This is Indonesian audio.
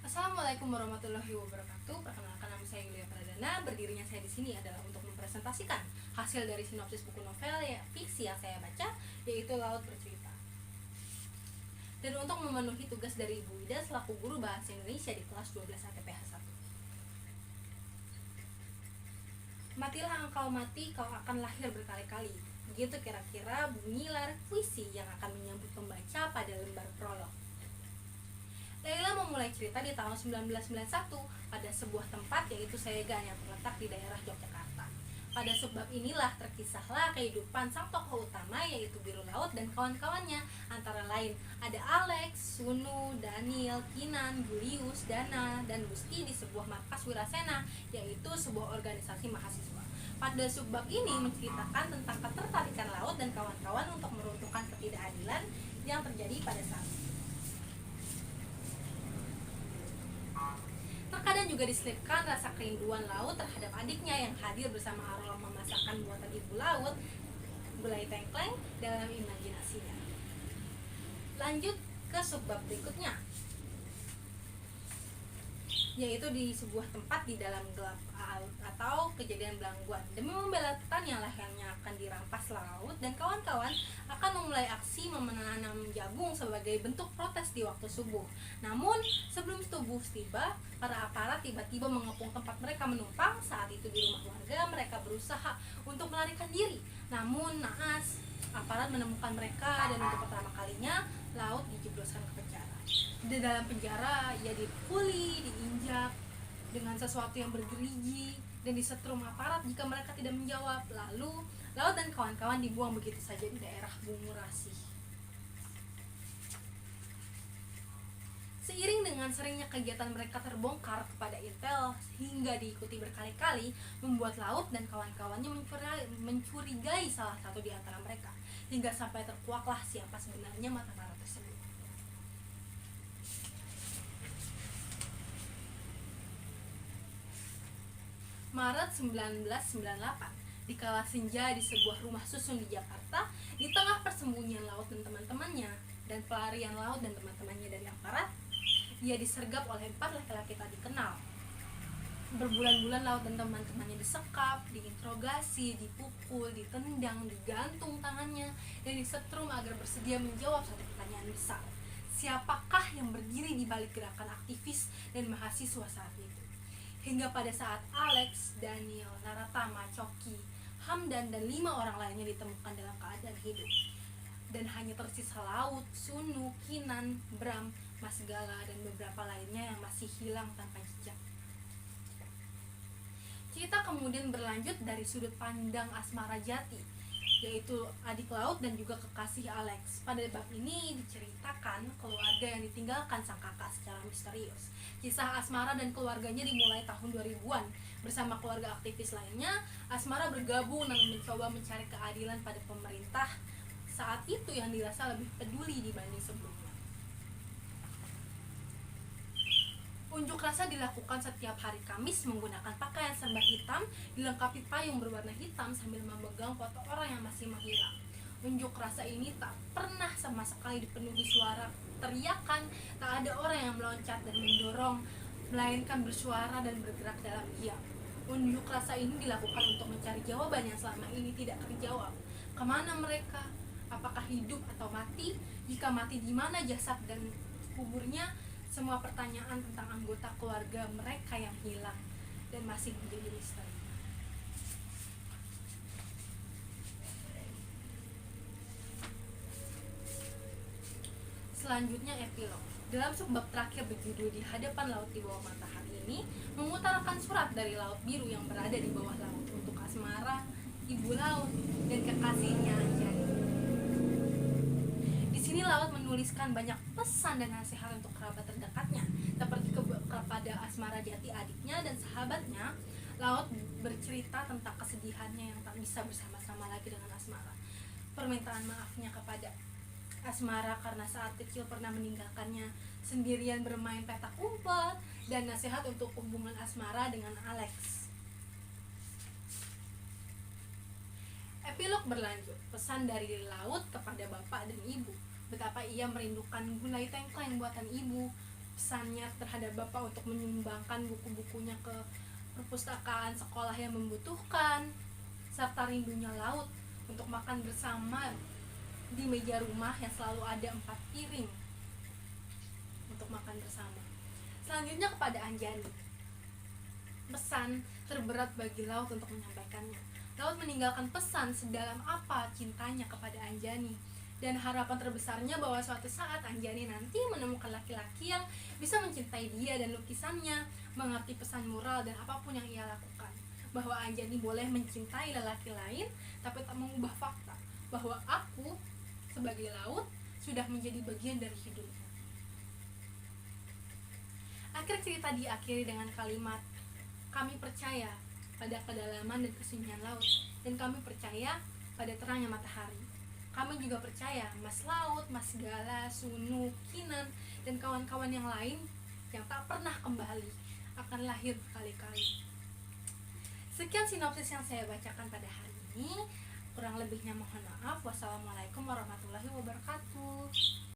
Assalamualaikum warahmatullahi wabarakatuh. Perkenalkan, nama saya Yulia Pradana. Berdirinya saya di sini adalah untuk mempresentasikan hasil dari sinopsis buku novel fiksi yang saya baca, yaitu Laut Bercerita. Dan untuk memenuhi tugas dari Ibu Ida selaku guru bahasa Indonesia di kelas 12 ATPH 1. Matilah engkau mati, kau akan lahir berkali-kali. Begitu kira-kira bunyi lirik puisi yang akan menyambut pembaca pada lembar prolog. Laila memulai cerita di tahun 1991 pada sebuah tempat, yaitu Seyegan, yang terletak di daerah Yogyakarta. Pada sebab inilah terkisahlah kehidupan sang tokoh utama, yaitu Biru Laut dan kawan-kawannya. Antara lain ada Alex, Sunu, Daniel, Kinan, Julius, Dana, dan Gusti di sebuah markas Wirasena, yaitu sebuah organisasi mahasiswa. Pada subbab ini menceritakan tentang ketertarikan Laut dan kawan-kawan untuk meruntuhkan ketidakadilan yang terjadi pada saat itu. Terkadang juga diselipkan rasa kerinduan Laut terhadap adiknya yang hadir bersama aroma masakan buatan Ibu Laut, gulai tengkleng, dalam imajinasinya. Lanjut ke subbab berikutnya, yaitu di sebuah tempat di dalam gelap atau kejadian belangguan. Demi membela petani yang lahannya akan dirampas Laut dan kawan-kawan akan memulai aksi menanam jagung sebagai bentuk protes di waktu subuh. Namun sebelum subuh tiba, para aparat tiba-tiba mengepung tempat mereka menumpang. Saat itu di rumah warga, mereka berusaha untuk melarikan diri. Namun naas, aparat menemukan mereka dan untuk pertama kalinya Laut dijebloskan ke penjara. Di dalam penjara ia dipukuli, diinjak dengan sesuatu yang bergerigi dan disetrum aparat jika mereka tidak menjawab. Lalu Laut dan kawan-kawan dibuang begitu saja di daerah Bungurasi. Seiring dengan seringnya kegiatan mereka terbongkar kepada intel hingga diikuti berkali-kali, membuat Laut dan kawan-kawannya mencurigai salah satu di antara mereka, hingga sampai terkuaklah siapa sebenarnya mata-mata tersebut. Maret 1998, di kala senja di sebuah rumah susun di Jakarta, di tengah persembunyian Laut dan teman-temannya dan pelarian Laut dan teman-temannya dari aparat, ia disergap oleh 4 laki-laki tak dikenal. Berbulan-bulan Laut dan teman-temannya disekap, diinterogasi, dipukul, ditendang, digantung tangannya, dan disetrum agar bersedia menjawab satu pertanyaan besar: siapakah yang berdiri di balik gerakan aktivis dan mahasiswa saat itu? Hingga pada saat Alex, Daniel, Naratama, Coki, Hamdan, dan 5 orang lainnya ditemukan dalam keadaan hidup, dan hanya tersisa Laut, Sunu, Kinan, Bram, Mas Gala, dan beberapa lainnya yang masih hilang tanpa jejak. Cerita kemudian berlanjut dari sudut pandang Asmara Jati, yaitu adik Laut dan juga kekasih Alex. Pada bab ini diceritakan keluarga yang ditinggalkan sang kakak secara misterius. Kisah Asmara dan keluarganya dimulai tahun 2000-an. Bersama keluarga aktivis lainnya, Asmara bergabung dan mencoba mencari keadilan pada pemerintah saat itu yang dirasa lebih peduli dibanding sebelumnya. Unjuk rasa dilakukan setiap hari Kamis menggunakan pakaian serba hitam, dilengkapi payung berwarna hitam sambil memegang foto orang yang masih menghilang. Unjuk rasa ini tak pernah sama sekali dipenuhi suara teriakan, tak ada orang yang meloncat dan mendorong, melainkan bersuara dan bergerak dalam diam. Unjuk rasa ini dilakukan untuk mencari jawaban yang selama ini tidak terjawab. Kemana mereka? Apakah hidup atau mati? Jika mati, di mana jasad dan kuburnya? Semua pertanyaan tentang anggota keluarga mereka yang hilang dan masih menjadi misteri. Selanjutnya epilog. Dalam subbab terakhir berjudul Di Hadapan Laut di Bawah Matahari ini mengutarakan surat dari Laut Biru yang berada di bawah laut untuk Asmara, Ibu Laut, dan kekasihnya Anjani. Di sini Laut menuliskan banyak pesan dan nasihat untuk kerabat terdekatnya, seperti kepada Asmara Jati adiknya dan sahabatnya. Laut bercerita tentang kesedihannya yang tak bisa bersama-sama lagi dengan Asmara, permintaan maafnya kepada Asmara karena saat kecil pernah meninggalkannya sendirian bermain petak umpet, dan nasihat untuk hubungan Asmara dengan Alex. Epilog berlanjut, pesan dari Laut kepada bapak dan ibu, betapa ia merindukan gulai tengkleng buatan ibu, pesannya terhadap Bapak untuk menyumbangkan buku-bukunya ke perpustakaan sekolah yang membutuhkan, serta rindunya laut untuk makan bersama di meja rumah yang selalu ada 4 piring untuk makan bersama. Selanjutnya kepada Anjani. Pesan terberat bagi Laut untuk menyampaikannya. Laut meninggalkan pesan sedalam apa cintanya kepada Anjani, dan harapan terbesarnya bahwa suatu saat Anjani nanti menemukan laki-laki yang bisa mencintai dia dan lukisannya, mengerti pesan moral dan apapun yang ia lakukan. Bahwa Anjani boleh mencintai lelaki lain, tapi tak mengubah fakta bahwa aku sebagai laut sudah menjadi bagian dari hidupnya. Akhir cerita diakhiri dengan kalimat, kami percaya pada kedalaman dan kesunyian laut, dan kami percaya pada terangnya matahari. Kami juga percaya Mas Laut, Mas Gala, Sunu, Kinan, dan kawan-kawan yang lain yang tak pernah kembali akan lahir berkali-kali. Sekian sinopsis yang saya bacakan pada hari ini. Kurang lebihnya mohon maaf. Wassalamualaikum warahmatullahi wabarakatuh.